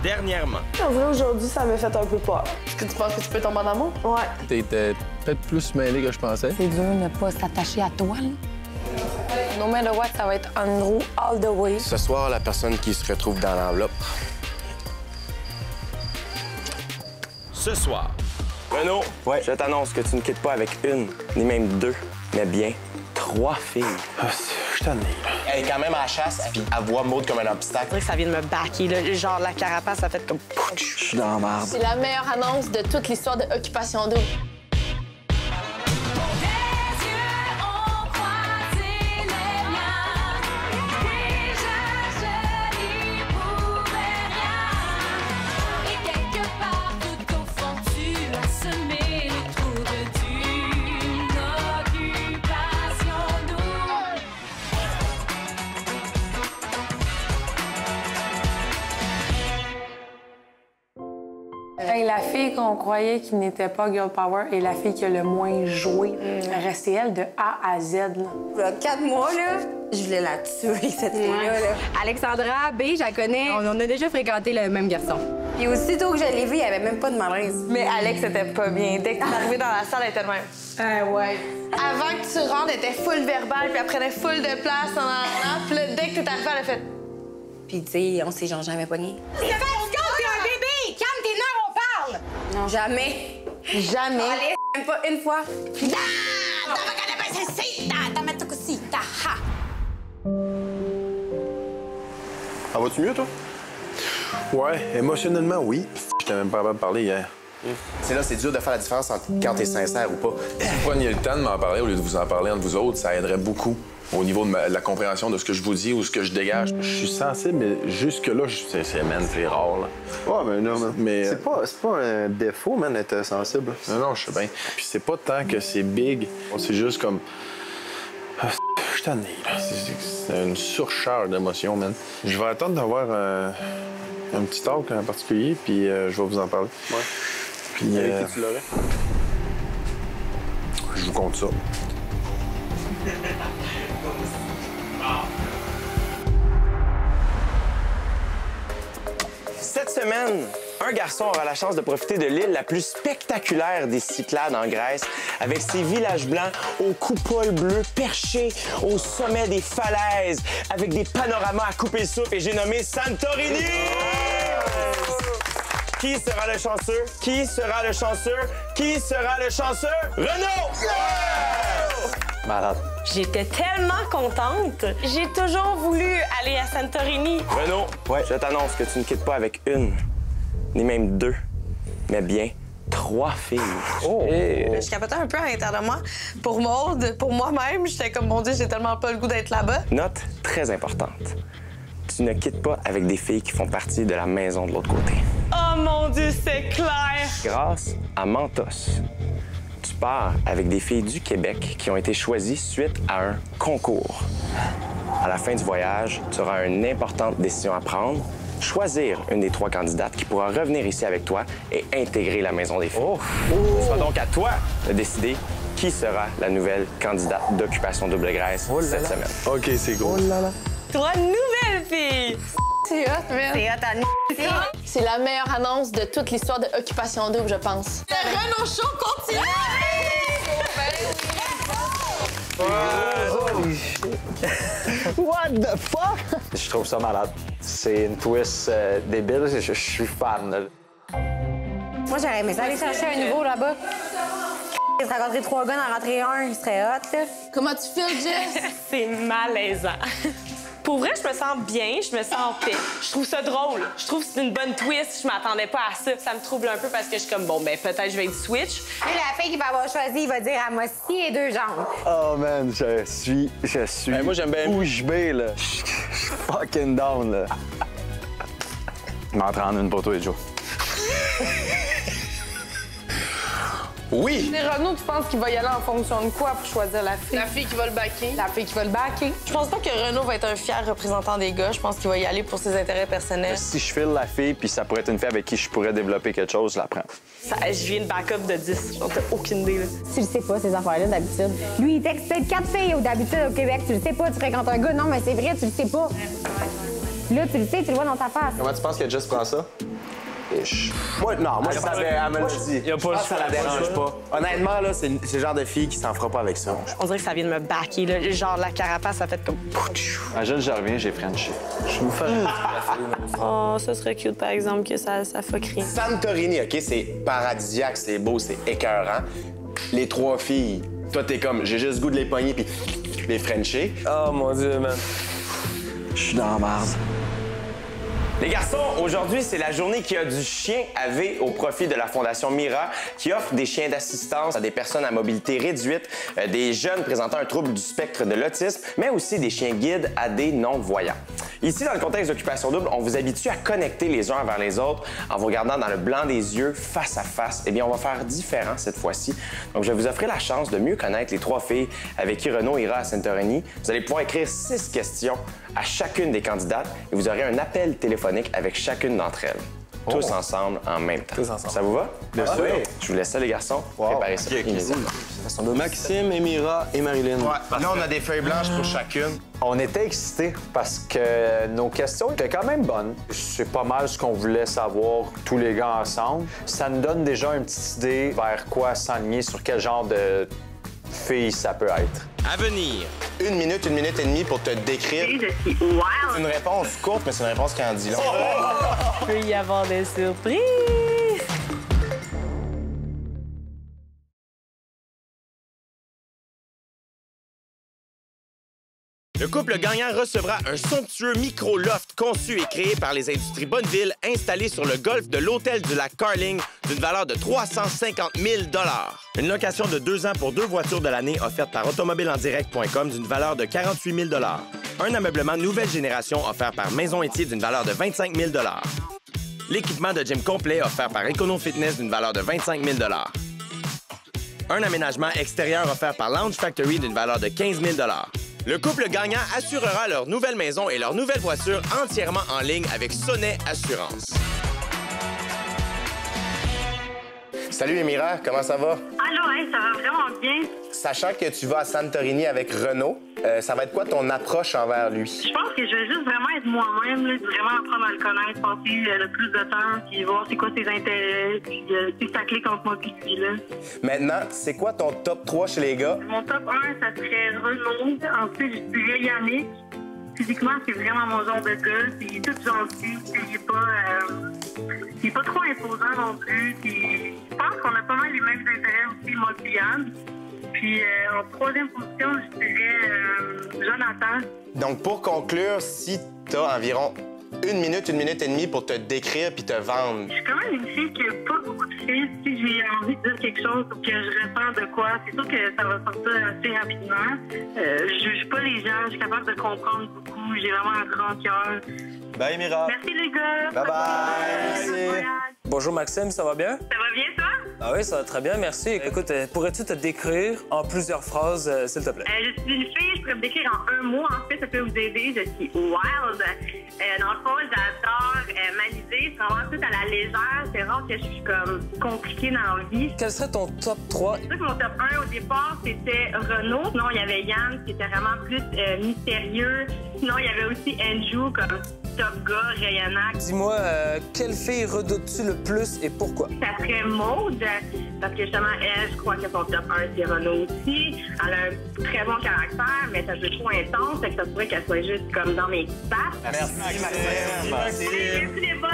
dernièrement. En vrai, aujourd'hui, ça m'a fait un peu peur. Est-ce que tu penses que tu peux tomber en amour? Ouais. T'étais peut-être plus mêlé que je pensais. C'est dur de ne pas s'attacher à toi, là. No matter what, ça va être Andrew all the way. Ce soir, la personne qui se retrouve dans l'enveloppe. Ce soir, Renaud, je t'annonce que tu ne quittes pas avec une, ni même deux, mais bien 3 filles. Je t'en ai. Elle est quand même à la chasse, puis elle voit Maud comme un obstacle. C'est vrai que ça vient de me backer, là. Genre, la carapace, ça fait comme... Je suis dans la merde. C'est la meilleure annonce de toute l'histoire de Occupation Double. Hey, la fille qu'on croyait qui n'était pas Girl Power est la fille qui a le moins joué. Restée elle de A à Z. Là. Il y a 4 mois, là, je voulais la tuer, cette fille-là. Là. Alexandra B, je la connais. On a déjà fréquenté le même garçon. Puis aussitôt que je l'ai vue, il n'y avait même pas de malaise. Mais Alex était pas bien. Dès que t'es arrivée dans la salle, elle était de même. Ouais. Avant que tu rentres, elle était full verbale, puis elle prenait full de place. Puis là, dès que t'es arrivée, elle a fait... Puis, tu sais, on s'est genre jamais pognés. C'est fatigant, t'es un bébé! Calme tes nerfs, on parle! Non, jamais. Jamais. Allez, même pas une fois. Ah, vas-tu mieux, toi? Ouais, émotionnellement, oui. J'étais même pas capable de parler hier. C'est là, c'est dur de faire la différence entre quand t'es sincère ou pas. Si vous preniez le temps de m'en parler au lieu de vous en parler entre vous autres, ça aiderait beaucoup au niveau de la compréhension de ce que je vous dis ou ce que je dégage. Je suis sensible, mais jusque-là, c'est rare, là. Ouais, mais non, mais... C'est pas un défaut, man, d'être sensible. Non, je sais bien. Puis c'est pas tant que c'est big, c'est juste comme... Je suis tanné, là. C'est une surcharge d'émotions, man. Je vais attendre d'avoir un petit talk en particulier, puis je vais vous en parler. Ouais. Puis... Avec qui tu l'aurais? Je vous compte ça. Cette semaine, un garçon aura la chance de profiter de l'île la plus spectaculaire des Cyclades en Grèce, avec ses villages blancs aux coupoles bleues perchés au sommet des falaises, avec des panoramas à couper le souffle, et j'ai nommé Santorini! Qui sera le chanceux? Qui sera le chanceux? Qui sera le chanceux? Renaud! Malade. J'étais tellement contente. J'ai toujours voulu aller à Santorini. Renaud, je t'annonce que tu ne quittes pas avec une, ni même deux, mais bien 3 filles. Je capotais un peu à l'intérieur de moi. Pour Maud, pour moi-même, j'étais comme, mon Dieu, j'ai tellement pas le goût d'être là-bas. Note très importante. Tu ne quittes pas avec des filles qui font partie de la maison de l'autre côté. Oh mon Dieu, c'est clair! Grâce à Mentos, tu pars avec des filles du Québec qui ont été choisies suite à un concours. À la fin du voyage, tu auras une importante décision à prendre. Choisir une des 3 candidates qui pourra revenir ici avec toi et intégrer la maison des filles. Ce sera donc à toi de décider qui sera la nouvelle candidate d'Occupation Double Grèce cette semaine. OK, c'est gros. 3 nouvelles filles! C'est hot, man. C'est hot, Annie. C'est la meilleure annonce de toute l'histoire de Occupation Double, je pense. Le Renaud Show continue! What the fuck? Je trouve ça malade. C'est une twist débile. Je suis fan. Là. Moi, j'aurais aimé ça aller chercher un nouveau là-bas. Il se rencontrer 3 gars, en rentrer un, il serait hot, là. Comment tu files, Jess? C'est malaisant. Pour vrai, je me sens bien, je me sens en paix. Je trouve ça drôle. Je trouve que c'est une bonne twist. Je m'attendais pas à ça. Ça me trouble un peu parce que je suis comme, bon, ben peut-être je vais être switch. Lui, la fille qui va avoir choisi, il va dire à moi 6 et 2 jambes. Oh man, je suis Ben, moi, j'aime bien. bouche bée, là. Je suis fucking down, là. Je m'en prends une pour toi, Joe. Oui! Mais Renaud, tu penses qu'il va y aller en fonction de quoi pour choisir la fille? La fille qui va le backer. La fille qui va le backer. Je pense pas que Renaud va être un fier représentant des gars. Je pense qu'il va y aller pour ses intérêts personnels. Si je file la fille, puis ça pourrait être une fille avec qui je pourrais développer quelque chose, je la prends. Je viens de back-up de 10. J'en ai aucune idée, là. Tu le sais pas, ces affaires-là, d'habitude. Lui, il texte peut-être 4 filles d'habitude au Québec. Tu le sais pas, tu fréquentes un gars. Non, mais c'est vrai, tu le sais pas. Là, tu le sais, tu le vois dans ta face. Comment tu penses que Jess prend ça? Moi, je savais, elle me l'a dit. Je pense que ça la dérange pas. Honnêtement, là, c'est le genre de fille qui s'en fera pas avec ça. On dirait que ça vient de me backer, là. Genre, la carapace, ça fait comme... Imagine, je reviens, j'ai Frenché. Je me fais Oh, ça serait cute, par exemple, que ça fuckerie. Santorini, OK, c'est paradisiaque, c'est beau, c'est écœurant. Les 3 filles, toi, t'es comme, j'ai juste le goût de les pogner puis les frencher. Oh mon Dieu, man. Je suis dans la merde. Les garçons, aujourd'hui, c'est la journée qui a du chien AV au profit de la Fondation Mira, qui offre des chiens d'assistance à des personnes à mobilité réduite, des jeunes présentant un trouble du spectre de l'autisme, mais aussi des chiens guides à des non-voyants. Ici, dans le contexte d'Occupation Double, on vous habitue à connecter les uns vers les autres en vous regardant dans le blanc des yeux, face à face. Eh bien, on va faire différent cette fois-ci. Donc, je vais vous offrir la chance de mieux connaître les 3 filles avec qui Renaud ira à Santorini. Vous allez pouvoir écrire 6 questions à chacune des candidates et vous aurez un appel téléphonique avec chacune d'entre elles. Tous ensemble, en même temps. Ça vous va? Bien sûr. Je vous laisse ça, les garçons. Préparez ça. Maxime, Émira et Marilyn. Ouais. Là, on a des feuilles blanches pour chacune. On était excités parce que nos questions étaient quand même bonnes. C'est pas mal ce qu'on voulait savoir tous les gars ensemble. Ça nous donne déjà une petite idée vers quoi s'enligner, sur quel genre de fille ça peut être. À venir. 1 minute, 1 minute et demie pour te décrire. Je suis wild. C'est une réponse courte, mais c'est une réponse qui en dit long. Il peut y avoir des surprises. Le couple gagnant recevra un somptueux micro-loft conçu et créé par les industries Bonneville, installé sur le golfe de l'hôtel du lac Carling, d'une valeur de 350 000 $. Une location de 2 ans pour 2 voitures de l'année offerte par automobileendirect.com d'une valeur de 48 000 $. Un ameublement nouvelle génération offert par Maison Étier d'une valeur de 25 000 $. L'équipement de gym complet offert par Econo Fitness d'une valeur de 25 000 $. Un aménagement extérieur offert par Lounge Factory d'une valeur de 15 000 $. Le couple gagnant assurera leur nouvelle maison et leur nouvelle voiture entièrement en ligne avec Sonnet Assurance. Salut, Émira, comment ça va? Allô, ça va vraiment bien. Sachant que tu vas à Santorini avec Renaud, ça va être quoi ton approche envers lui? Je pense que je vais juste vraiment être moi-même, là, vraiment apprendre à le connaître, passer le plus de temps, puis voir c'est quoi ses intérêts, puis si ça clique entre moi et lui, là. Maintenant, c'est quoi ton top 3 chez les gars? Mon top 1, ça serait Renaud. Ensuite, je dirais Yannick. Physiquement, c'est vraiment mon genre de gars. Il est tout gentil. Il est pas trop imposant non plus. Puis, je pense qu'on a pas mal les mêmes intérêts aussi, moi et Yann. Puis, en 3e position, je dirais Jonathan. Donc, pour conclure, si t'as environ 1 minute, 1 minute et demie pour te décrire puis te vendre. Je suis quand même une fille qui n'a pas beaucoup de filles. Si j'ai envie de dire quelque chose ou que je ressens de quoi, c'est sûr que ça va sortir assez rapidement. Je juge pas les gens, je suis capable de comprendre beaucoup. J'ai vraiment un grand cœur. Bye, Mira. Merci les gars. Bye bye. Merci. Bonjour Maxime, ça va bien? Ça va bien toi? Ah oui, ça va très bien, merci. Écoute, pourrais-tu te décrire en plusieurs phrases, s'il te plaît? Je suis une fille, je pourrais me décrire en un mot. En fait, ça peut vous aider. Je suis wild. Dans le fond, j'adore m'amuser. C'est vraiment tout à la légère. C'est rare que je suis comme compliquée dans la vie. Quel serait ton top 3? C'est sûr que mon top 1 au départ, c'était Renaud. Sinon, il y avait Yann, qui était vraiment plus mystérieux. Sinon, il y avait aussi Andrew, comme top gars, rayonnant. Dis-moi, quelle fille redoutes-tu le plus et pourquoi? Ça serait Maude, parce que justement, elle, je crois que son top 1, c'est Renaud aussi. Elle a un très bon caractère, mais c'est un peu trop intense, fait que ça pourrait qu'elle soit juste comme dans mes pattes. Merci, Merci les boys!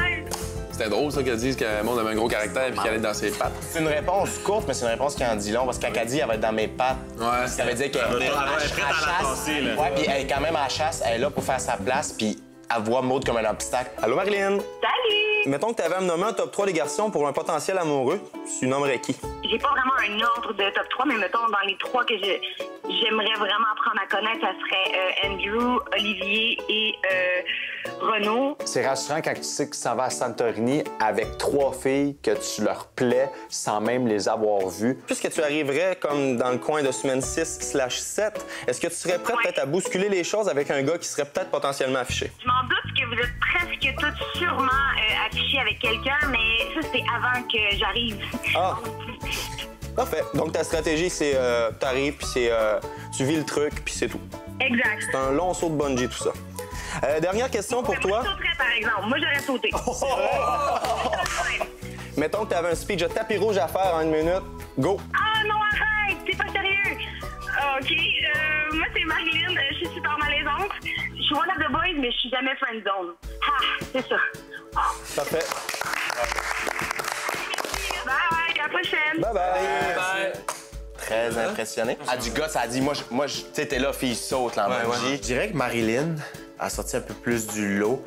C'était drôle, ça, qu'elle dise que Maud avait un gros caractère et qu'elle est dans ses pattes. C'est une réponse courte, mais c'est une réponse qui en dit long, parce que quand elle dit elle va être dans mes pattes, ça veut dire qu'elle est à la chasse. Ouais, puis elle est quand même à la chasse, elle est là pour faire sa place, puis elle voit Maud comme un obstacle. Allô, Marilyn? Salut! Mettons que tu avais à me nommer un top 3 des garçons pour un potentiel amoureux. Tu nommerais qui? J'ai pas vraiment un ordre de top 3, mais mettons, dans les 3 que j'aimerais vraiment apprendre à connaître, ça serait Andrew, Olivier et Renaud. C'est rassurant quand tu sais que tu s'en vas à Santorini avec 3 filles que tu leur plais sans même les avoir vues. Puisque tu arriverais comme dans le coin de semaine 6/7, est-ce que tu serais prête peut-être à bousculer les choses avec un gars qui serait peut-être potentiellement affiché? Je m'en doute que vous êtes presque toutes sûrement affichées avec quelqu'un, mais ça, c'est avant que j'arrive. Ah! Parfait. Donc, ta stratégie, c'est t'arrives, puis c'est tu vis le truc, puis c'est tout. Exact. C'est un long saut de bungee, tout ça. Dernière question pour toi. Moi, je sauterais, par exemple. Moi, j'aurais sauté. Mettons que tu avais un speech de tapis rouge à faire en 1 minute. Go! Ah non, arrête! C'est pas sérieux! OK. Moi, c'est Marilyn. Je suis super malaisante. Je suis one of the boys, mais je suis jamais friend zone. Ah, c'est ça. Parfait. Bye, à la prochaine. Bye bye. Très impressionné. Elle a du gosse, elle a dit, moi, tu sais, t'es là, fille saute, là, Je dirais que Marilyn a sorti un peu plus du lot.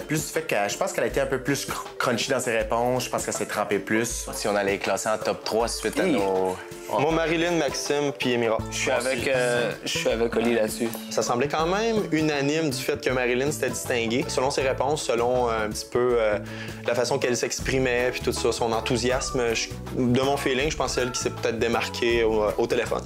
Plus du fait que je pense qu'elle a été un peu plus crunchy dans ses réponses. Je pense qu'elle s'est trempée plus. Si on allait classer en top 3 suite à nos... Moi, Marilyn, Maxime, puis Émira. Je suis avec Oli là-dessus. Ça semblait quand même unanime du fait que Marilyn s'était distinguée. Selon ses réponses, selon un petit peu la façon qu'elle s'exprimait, puis tout ça, son enthousiasme, de mon feeling, je pense que c'est elle qui s'est peut-être démarquée au téléphone.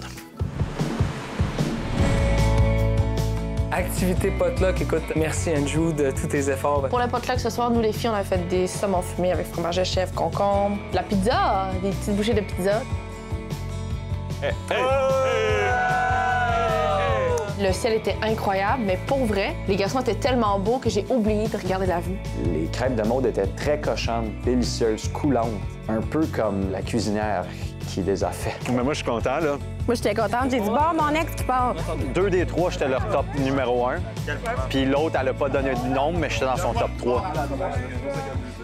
Activité potluck, écoute, merci Andrew de tous tes efforts. Pour le potluck ce soir, nous les filles, on a fait des saumons fumés avec fromage de chèvre, concombre, de la pizza, des petites bouchées de pizza. Le ciel était incroyable, mais pour vrai, les garçons étaient tellement beaux que j'ai oublié de regarder la vue. Les crêpes de Maude étaient très cochonnes, délicieuses, coulantes, un peu comme la cuisinière qui les a fait. Mais moi, je suis content, là. Moi, j'étais contente. J'ai dit, bon, mon ex qui part. 2 des 3, j'étais leur top numéro 1. Puis l'autre, elle a pas donné de nombre, mais j'étais dans son top 3.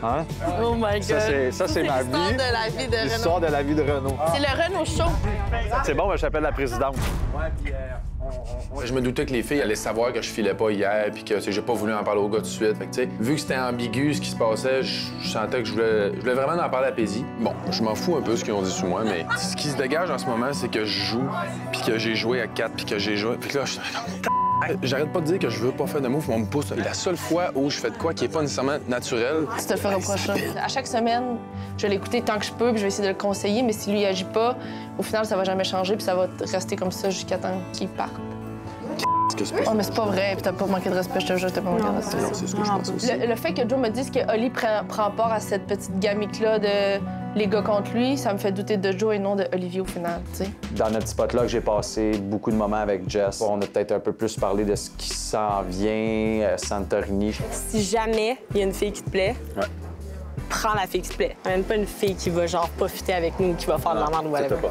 Hein? Oh my God! Ça, c'est ma vie. L'histoire de la vie de Renaud. L'histoire de la vie de Renaud. C'est le Renaud Show. C'est bon, ben, j'appelle la présidente. Je me doutais que les filles allaient savoir que je filais pas hier puis que j'ai pas voulu en parler au gars tout de suite. Fait que, vu que c'était ambigu ce qui se passait, je sentais que je voulais vraiment en parler à Paisy. Bon, je m'en fous un peu ce qu'ils ont dit sur moi, mais ce qui se dégage en ce moment, c'est que je joue, puis que j'ai joué à 4, puis que j'ai joué. Puis là, j'arrête pas de dire que je veux pas faire de moves, mais on me pousse. La seule fois où je fais de quoi qui est pas nécessairement naturel... Tu te le fais reprocher. À chaque semaine, je vais l'écouter tant que je peux, puis je vais essayer de le conseiller, mais si lui, il agit pas, au final, ça va jamais changer, puis ça va rester comme ça jusqu'à temps qu'il parte. Oh, mais c'est pas vrai, puis t'as pas manqué de respect, je te jure, t'as pas manqué de respect. Non, c'est ce que je pense aussi. Le fait que Joe me dise que Oli prend part à cette petite gamique-là de les gars contre lui, ça me fait douter de Joe et non de Olivier au final, tu sais. Dans notre petit pot-là, j'ai passé beaucoup de moments avec Jess. On a peut-être un peu plus parlé de ce qui s'en vient, Santorini. Si jamais il y a une fille qui te plaît, prends la fille qui te plaît. Même pas une fille qui va genre profiter avec nous, qui va faire de la merde ou whatever.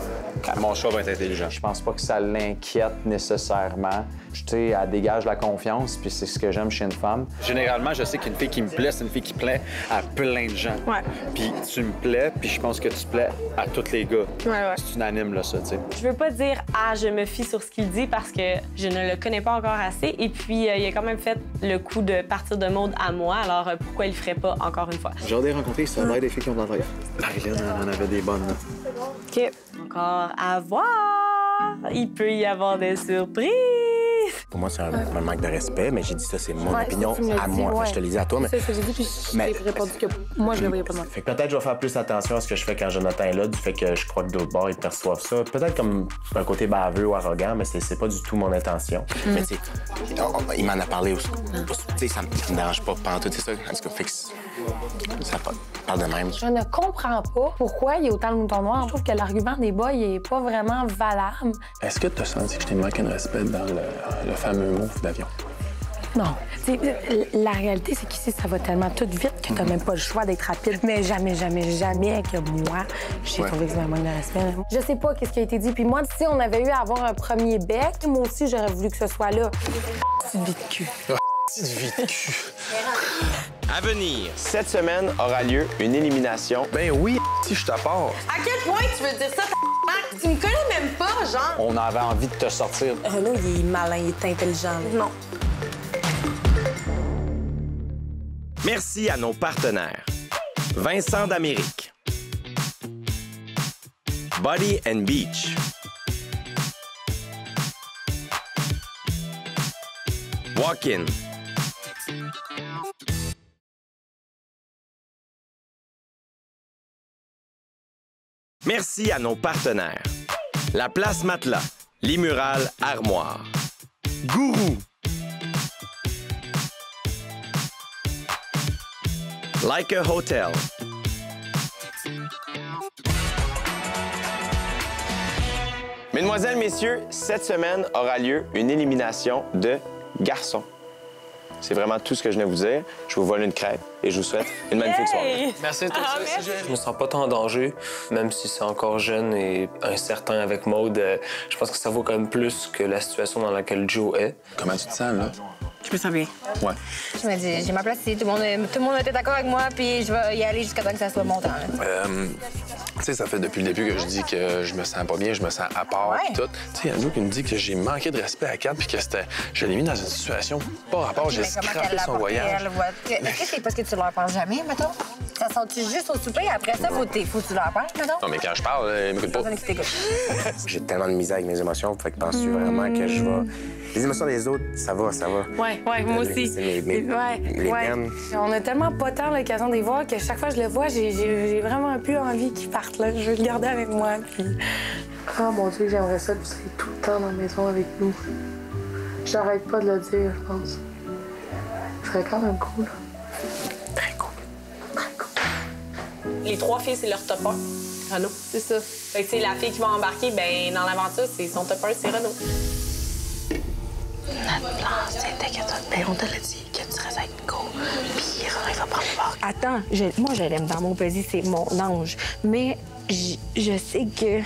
Mon choix va être intelligent. Je pense pas que ça l'inquiète nécessairement. Tu sais, elle dégage la confiance, puis c'est ce que j'aime chez une femme. Généralement, je sais qu'une fille qui me plaît, c'est une fille qui plaît à plein de gens. Ouais. Puis tu me plais, puis je pense que tu plais à tous les gars. Ouais. C'est unanime, là, ça, tu sais. Je veux pas dire « Ah, je me fie sur ce qu'il dit » parce que je ne le connais pas encore assez. Et puis, il a quand même fait le coup de partir de Maude à moi. Alors, pourquoi il le ferait pas encore une fois? J'ai hâte de les rencontrer, ça va être des filles qui ont de l'intérieur. Marilyn, elle en avait des bonnes, là. OK. Encore à voir. Il peut y avoir des surprises. Pour moi, c'est un manque de respect, mais j'ai dit ça, c'est mon opinion à moi. Ouais. Je te l'ai dit à toi, mais... C'est ce que j'ai dit, puis j'ai répondu que moi, je le voyais pas moi. Fait que peut-être je vais faire plus attention à ce que je fais quand Jonathan est là, du fait que je crois que d'autres bords, ils perçoivent ça. Peut-être comme un côté baveux ou arrogant, mais c'est pas du tout mon intention. Mais tu sais, il m'en a parlé aussi. Tu sais, ça me dérange pas pantoute, c'est ça. En tout cas, fait que ça parle de même. Je ne comprends pas pourquoi il y a autant de moutons noirs. Je trouve que l'argument des boys n'est pas vraiment valable. Est-ce que tu as senti que je t'ai manqué de respect dans le fameux move d'avion? Non. T'sais, la réalité, c'est qu'ici, ça va tellement tout vite que t'as même pas le choix d'être rapide. Mais jamais, jamais, jamais que moi, j'ai trouvé que c'est un manque de respect. Je sais pas qu'est-ce qui a été dit. Puis moi, si on avait eu à avoir un premier bec, moi aussi, j'aurais voulu que ce soit là. Petite vie de cul. Petite vie de cul. À venir. Cette semaine aura lieu une élimination. Ben oui, si je t'apporte. À quel point tu veux dire ça, tu me connais même pas, genre? On avait envie de te sortir. Renaud, il est malin, il est intelligent. Non. Merci à nos partenaires. Vincent d'Amérique. Body and Beach. Walk-in. Merci à nos partenaires. La Place Matelas, Limural Armoire. Gourou. Like a Hotel. Mesdemoiselles, messieurs, cette semaine aura lieu une élimination de garçons. C'est vraiment tout ce que je venais vous dire. Je vous vole une crêpe et je vous souhaite une magnifique soirée. Merci à toi. merci. Je me sens pas tant en danger, même si c'est encore jeune et incertain avec Maude. Je pense que ça vaut quand même plus que la situation dans laquelle Joe est. Comment tu te sens, là? Je me sens bien. Ouais. Je me dis, j'ai ma place ici, tout le monde était d'accord avec moi, puis je vais y aller jusqu'à temps que ça soit mon temps. Tu sais, ça fait depuis le début que je dis que je me sens pas bien, je me sens à part pis tout. Tu sais, il y en a qui me dit que j'ai manqué de respect à Kat puis que je l'ai mis dans une situation pas rapport, j'ai scrappé son voyage. Est-ce que c'est parce que tu leur penses jamais, mettons? Ça sort-tu juste au souper, après ça, faut que tu leur penses, mettons? Non, mais quand je parle, ils m'écoutent pas. J'ai tellement de misère avec mes émotions, fait que penses-tu vraiment que je vais... Les émotions des autres, ça va. Ouais, moi aussi. Les miennes. On a tellement pas tant l'occasion de les voir que chaque fois que je le vois, j'ai vraiment plus envie qu'ils partent, là. Je veux le garder avec moi, puis... Oh mon Dieu, j'aimerais ça que vous soyez tout le temps dans la maison avec nous. J'arrête pas de le dire, je pense. Ce serait quand même cool. Très cool. Les 3 filles, c'est leur top 1. Renaud. C'est ça. Fait que, tu sais, la fille qui va embarquer, ben dans l'aventure, c'est son top 1, c'est Renaud. Notre plan, c'était que on te l'a dit, que tu restes avec Nico, puis il va prendre le bord. Attends, moi, je l'aime dans mon petit, c'est mon ange. Mais je sais que...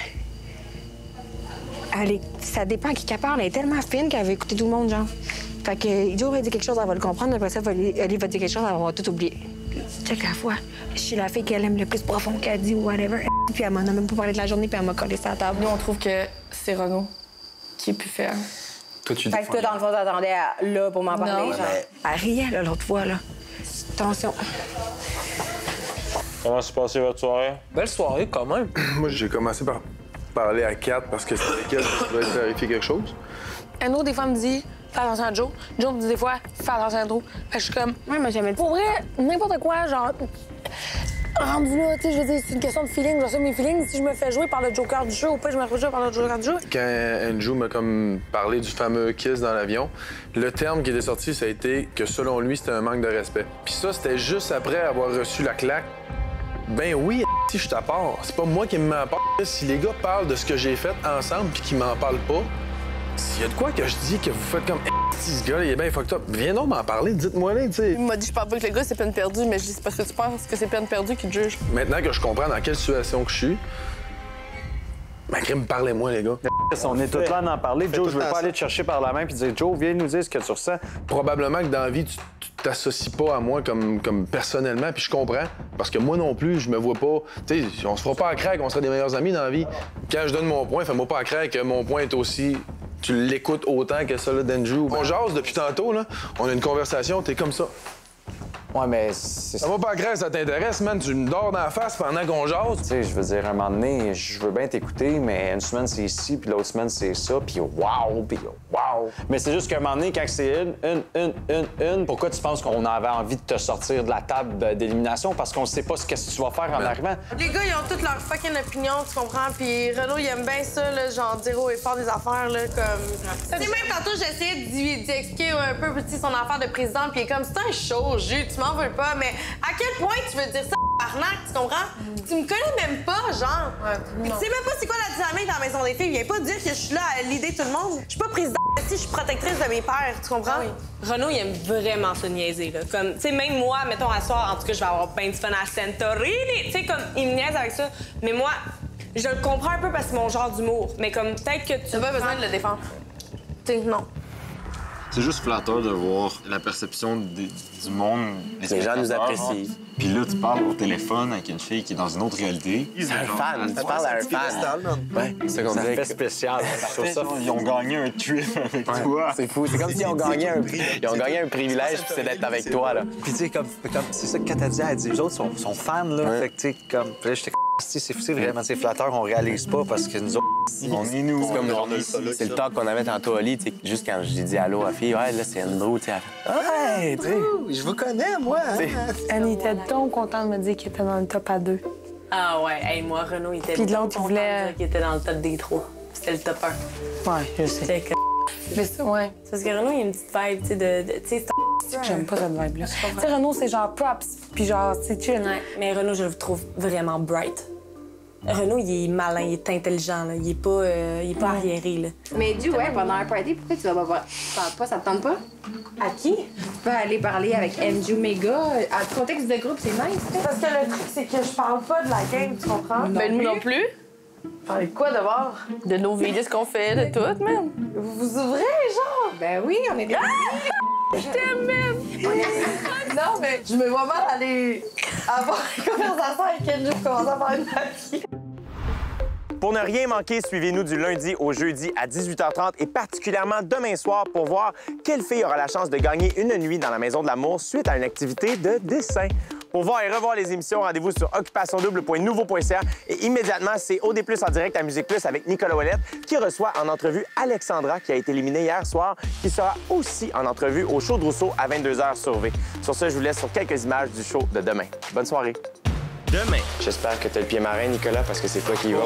ça dépend qui qu'elle parle. Elle est tellement fine qu'elle va écouter tout le monde, genre. Fait que Joe va dire quelque chose, elle va le comprendre. Après ça, elle va dire quelque chose, elle va tout oublier. Check la fois, je suis la fille qu'elle aime le plus profond qu'elle dit ou whatever. Puis elle m'en a même pas parlé de la journée, puis elle m'a collé sur la table. Nous, on trouve que c'est Renaud qui est plus faire. Fait que toi, dans le fond, t'attendais là pour m'en parler, genre. Elle riait, là, l'autre fois, là. Attention. Comment s'est passée votre soirée? Belle soirée, quand même. Moi, j'ai commencé par parler à Kat parce que c'était avec elle que je voulais clarifier quelque chose. Eno, des fois, me dit fais attention à Joe. Joe me dit des fois fais attention à Drew. Fait que je suis comme, ouais, mais jamais. Pour vrai, n'importe quoi, genre. Rendu là, tu sais, je veux dire, c'est une question de feeling. Je sais mes feelings. Si je me fais jouer par le Joker du jeu ou pas, je me fais jouer par le Joker du jeu. Quand Andrew m'a comme parlé du fameux kiss dans l'avion, le terme qui était sorti, ça a été que selon lui, c'était un manque de respect. Puis ça, c'était juste après avoir reçu la claque. Ben oui, si je t'apporte. C'est pas moi qui me mets à part. Si les gars parlent de ce que j'ai fait ensemble puis qu'ils m'en parlent pas, s'il y a de quoi que je dis que vous faites comme ce gars, il est bien fucked up. Viens donc m'en parler, dites-moi-le, tu sais. Il m'a dit, je parle pas avec le gars, c'est peine perdue, mais je dis, c'est parce que tu penses que c'est peine perdue qu'il te juge. Maintenant que je comprends dans quelle situation que je suis, ma crime, parlez-moi, les gars. On est tous là à en parler. Joe, je veux pas aller te chercher par la main puis dire, Joe, viens nous dire ce que tu ressens. Probablement que dans la vie, tu t'associes pas à moi comme personnellement, puis je comprends. Parce que moi non plus, je me vois pas. Tu sais, on se fera pas à craque, on serait des meilleurs amis dans la vie. Quand je donne mon point, fais-moi pas à craque que mon point est aussi. Tu l'écoutes autant que ça, là, d'Andrew. On jase depuis tantôt, là. On a une conversation, t'es comme ça. Ouais, mais c'est... Ça va pas à craque, ça t'intéresse, man. Tu me dors dans la face pendant qu'on jase. Tu sais, je veux dire, à un moment donné, je veux bien t'écouter, mais une semaine, c'est ici, puis l'autre semaine, c'est ça, puis wow, puis wow. Mais c'est juste qu'à un moment donné, quand c'est une, pourquoi tu penses qu'on avait envie de te sortir de la table d'élimination? Parce qu'on sait pas ce que tu vas faire en arrivant. Les gars, ils ont toutes leur fucking opinion, tu comprends? Puis Renaud, il aime bien ça, là, genre dire haut et fort des affaires, là, comme... Tu sais, même tantôt, j'essayais d'y expliquer un peu petit son affaire de président, puis il est comme, c'est un show, Jules, tu m'en veux pas, mais à quel point tu veux dire ça, arnaque, tu comprends? Tu me connais même pas, genre. Puis tu sais même pas c'est quoi la dynamique dans la maison des filles. Viens pas dire que je suis là à l'idée tout le monde. Je suis pas présidente, je suis protectrice de mes pères, tu comprends? Oui. Renaud, il aime vraiment se niaiser, là. Comme, tu sais, même moi, mettons, à soir, en tout cas, je vais avoir plein de fun à Santorini. Tu sais, comme, il me niaise avec ça. Mais moi, je le comprends un peu parce que c'est mon genre d'humour. Mais comme, peut-être que tu... T'as pas besoin de le défendre. Tu sais, non. C'est juste flatteur de voir la perception du monde. Les gens nous apprécient. Puis là, tu parles au téléphone avec une fille qui est dans une autre réalité. C'est un fan. Tu parles à un fan. Ouais, c'est comme ça. fait spécial. Ils ont gagné un trip avec toi. C'est fou. C'est comme s'ils ont gagné un privilège, puis c'est d'être avec toi, là. Puis tu sais, comme c'est ça que Kat a dit, elle dit, les autres sont fans, là. Fait que tu sais, comme, là, j'étais c'est vraiment, c'est flatteur, on réalise pas parce que nous autres, on est nous. C'est comme c'est le talk qu'on avait tantôt à Oli, tu sais, juste quand j'ai dit allô à la fille, ouais, là, c'est Andrew, tu sais, ouais, tu sais, je vous connais, moi. Annie était donc contente de me dire qu'il était dans le top à 2. Ah ouais, hey, moi, Renaud, il était puis de l'autre, il voulait... qu'il était dans le top des 3. C'était le top 1. Ouais, je sais. Mais ça, ouais. C'est parce que Renaud, il a une petite vibe, tu sais, tu sais, j'aime pas cette vibe-là. Tu sais, Renaud, c'est genre props, puis genre, c'est chill. Ouais, mais Renaud, je le trouve vraiment bright. Renaud, il est malin, il est intelligent, là. Il est pas arriéré, là. Mais du ouais, pendant un party, pourquoi tu vas pas? Ça te tente pas? À qui? Tu peux aller parler avec Andrew Mega. En contexte de groupe, c'est nice. Parce que le truc, c'est que je parle pas de la game, tu comprends? Ben, nous non plus. Parler de quoi d'abord? De nos vies, de ce qu'on fait, de tout, man. Vous vous ouvrez, genre? Ben oui, on est des Je t'aime, même! Non, mais je me vois mal aller avoir une conversation avec Andrew pour commencer à faire une papier. Pour ne rien manquer, suivez-nous du lundi au jeudi à 18h30 et particulièrement demain soir pour voir quelle fille aura la chance de gagner une nuit dans la Maison de l'Amour suite à une activité de dessin. Pour voir et revoir les émissions, rendez-vous sur occupationdouble.nouveau.ca et immédiatement, c'est OD+ en direct à Musique Plus avec Nicolas Ouellette qui reçoit en entrevue Alexandra qui a été éliminée hier soir, qui sera aussi en entrevue au show de Rousseau à 22h sur V. Sur ce, je vous laisse sur quelques images du show de demain. Bonne soirée. Demain. J'espère que t'as le pied marin, Nicolas, parce que c'est toi qui y vas.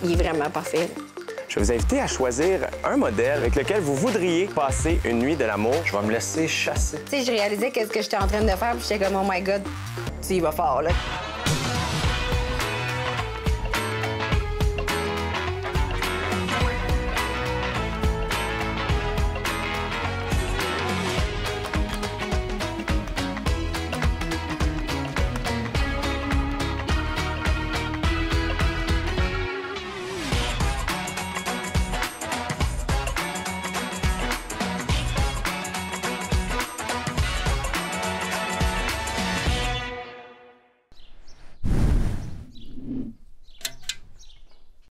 Il est vraiment parfait. Je vais vous inviter à choisir un modèle avec lequel vous voudriez passer une nuit de l'amour. Je vais me laisser chasser. Tu sais, je réalisais qu'est-ce que j'étais en train de faire, puis j'étais comme, oh my God, tu y vas fort, là.